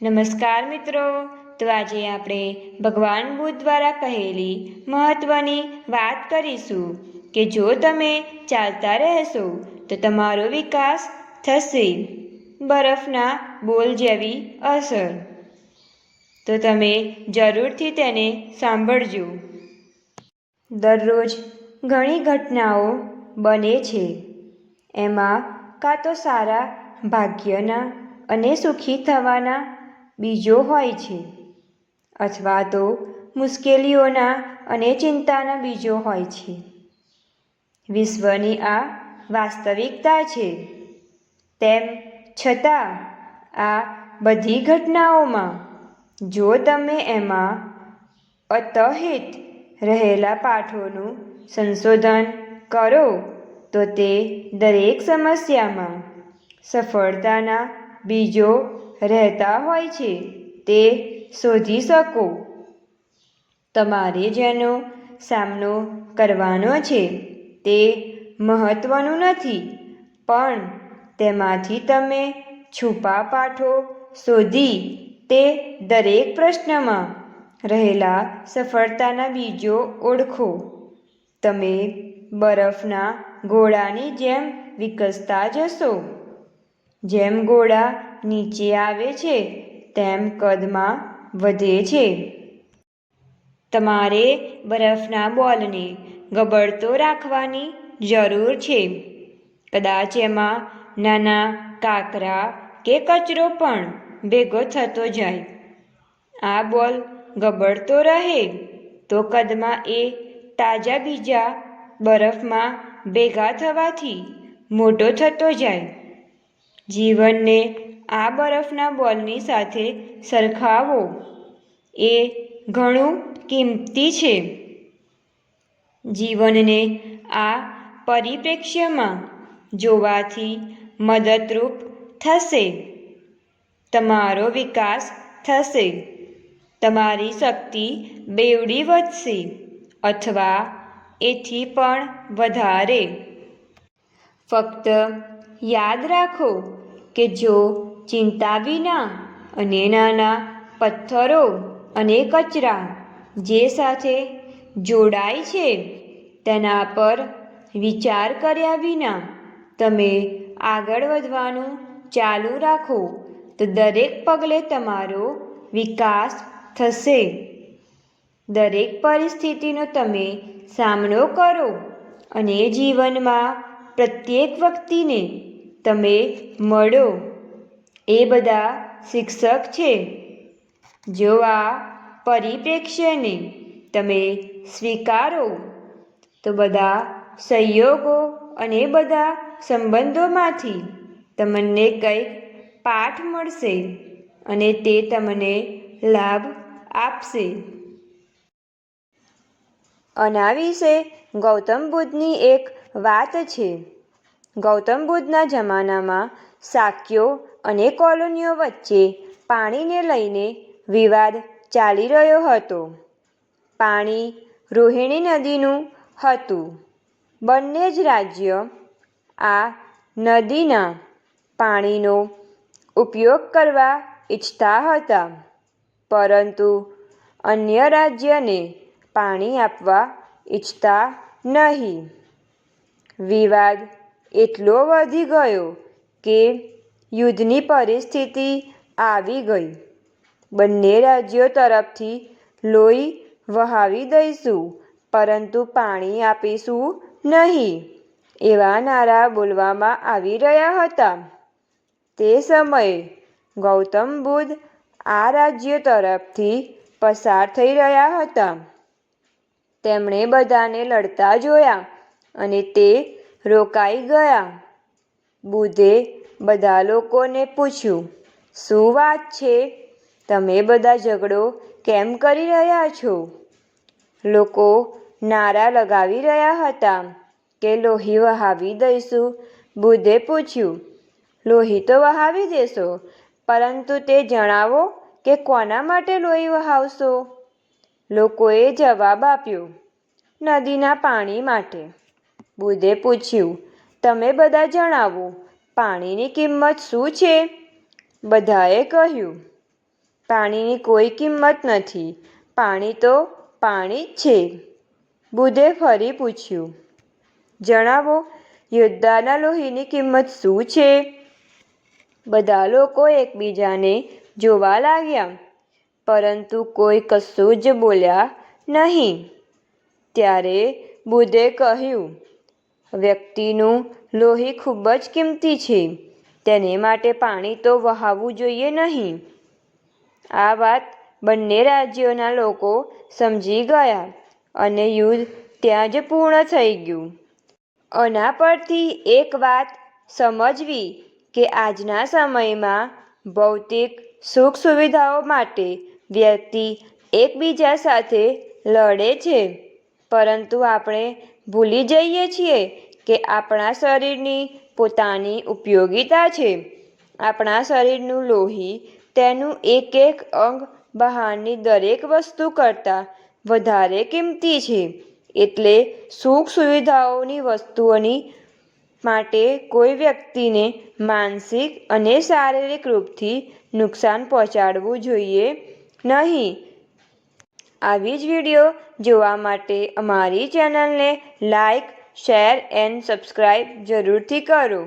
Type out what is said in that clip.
નમસ્કાર મિત્રો, તો આજે આપણે ભગવાન બુદ્ધ દ્વારા કહેલી મહત્વની વાત કરીશું કે જો તમે ચાલતા રહેશો તો તમારો વિકાસ થશે. બરફના બોલ જેવી અસર. તો તમે જરૂરથી તેને સાંભળજો. દરરોજ ઘણી ઘટનાઓ બને છે. એમાં કાં તો સારા ભાગ્યના અને સુખી થવાના બીજો હોય છે, અથવા તો મુશ્કેલીઓના અને ચિંતાના બીજો હોય છે. વિશ્વની આ વાસ્તવિકતા છે. તેમ છતાં આ બધી ઘટનાઓમાં જો તમે એમાં અંતર્હિત રહેલા પાઠોનું સંશોધન કરો તો તે દરેક સમસ્યામાં સફળતાના બીજો રહેતા હોય છે. તે શોધી શકો. તમારે જેનો સામનો કરવાનો છે તે મહત્વનું નથી, પણ તેમાંથી તમે છુપા પાઠો શોધી તે દરેક પ્રશ્નમાં રહેલા સફળતાના બીજો ઓળખો. તમે બરફના ગોળાની જેમ વિકસતા જશો. જેમ ગોળા નીચે આવે છે તેમ કદમાં વધે છે. તમારે બરફના બોલને ગબડતો રાખવાની જરૂર છે. કદાચ એમાં નાના કાંકરા કે કચરો પણ ભેગો થતો જાય. આ બોલ ગબડતો રહે તો કદમાં એ તાજા બીજા બરફમાં ભેગા થવાથી મોટો થતો જાય. જીવનને આ બરફના બોલની સાથે સરખાવો. એ ઘણું કિંમતી છે. જીવનને આ પરિપ્રેક્ષ્યમાં જોવાથી મદદરૂપ થશે. તમારો વિકાસ થશે. તમારી શક્તિ બેવડી વધશે અથવા એથી પણ વધારે. ફક્ત યાદ રાખો કે જો ચિંતા વિના અને નાના પથ્થરો અને કચરા જે સાથે જોડાય છે તેના પર વિચાર કર્યા વિના તમે આગળ વધવાનું ચાલુ રાખો તો દરેક પગલે તમારો વિકાસ થશે. દરેક પરિસ્થિતિનો તમે સામનો કરો અને જીવનમાં પ્રત્યેક વ્યક્તિને તમે મળો એ બધા શિક્ષક છે. જો આ પરિપ્રેક્ષ્યને તમે સ્વીકારો તો બધા સંયોગો અને બધા સંબંધોમાંથી તમને કંઈક પાઠ મળશે અને તે તમને લાભ આપશે. આના વિશે ગૌતમ બુદ્ધની એક વાત છે. ગૌતમ બુદ્ધના જમાનામાં શાક્યો અને કોલોનીઓ વચ્ચે પાણીને લઈને વિવાદ ચાલી રહ્યો હતો. પાણી રોહિણી નદીનું હતું. બંને જ રાજ્ય આ નદીના પાણીનો ઉપયોગ કરવા ઈચ્છતા હતા, પરંતુ અન્ય રાજ્યને પાણી આપવા ઈચ્છતા નહીં. વિવાદ એટલો વધી ગયો કે યુદ્ધની પરિસ્થિતિ આવી ગઈ. બંને રાજ્યો તરફથી લોહી વહાવી દઈશું પરંતુ પાણી આપીશું નહીં એવા નારા બોલવામાં આવી રહ્યા હતા. તે સમયે ગૌતમ બુદ્ધ આ રાજ્યો તરફથી પસાર થઈ રહ્યા હતા. તેમણે બધાને લડતા જોયા અને તે રોકાઈ ગયા. બુદ્ધે બધા લોકોને પૂછ્યું, શું વાત છે? તમે બધા ઝઘડો કેમ કરી રહ્યા છો? લોકો નારા લગાવી રહ્યા હતા કે લોહી વહાવી દઈશું. બુદ્ધે પૂછ્યું, લોહી તો વહાવી દેશો, પરંતુ તે જણાવો કે કોના માટે લોહી વહાવશો? લોકોએ જવાબ આપ્યો, નદીના પાણી માટે. બુદ્ધે પૂછ્યું, તમે બધા જણાવો, પાણીની કિંમત શું છે? બધાએ કહ્યું, પાણીની કોઈ કિંમત નથી. પાણી તો પાણી જ છે. બુધે ફરી પૂછ્યું, જણાવો, યોદ્ધાના લોહીની કિંમત શું છે? બધા લોકો એકબીજાને જોવા લાગ્યા, પરંતુ કોઈ કશું જ બોલ્યા નહીં. ત્યારે બુધે કહ્યું, વ્યક્તિનું લોહી ખૂબ જ કિંમતી છે. તેને માટે પાણી તો વહાવવું જોઈએ નહીં. આ વાત બંને રાજ્યોના લોકો સમજી ગયા અને યુદ્ધ ત્યાં જ પૂર્ણ થઈ ગયું. આના પરથી એક વાત સમજવી કે આજના સમયમાં ભૌતિક સુખ સુવિધાઓ માટે વ્યક્તિ એકબીજા સાથે લડે છે, પરંતુ આપણે ભૂલી જઈએ છીએ કે આપણા શરીરની પોતાની ઉપયોગિતા છે. આપણા શરીરનું લોહી, તેનું એક એક અંગ બહારની દરેક વસ્તુ કરતાં વધારે કિંમતી છે. એટલે સુખ સુવિધાઓની વસ્તુઓની માટે કોઈ વ્યક્તિને માનસિક અને શારીરિક રૂપથી નુકસાન પહોંચાડવું જોઈએ નહીં. આવી જ વિડીયો જોવા માટે અમારી ચેનલને લાઇક, શેર એન્ડ સબસ્ક્રાઈબ જરૂરથી કરો.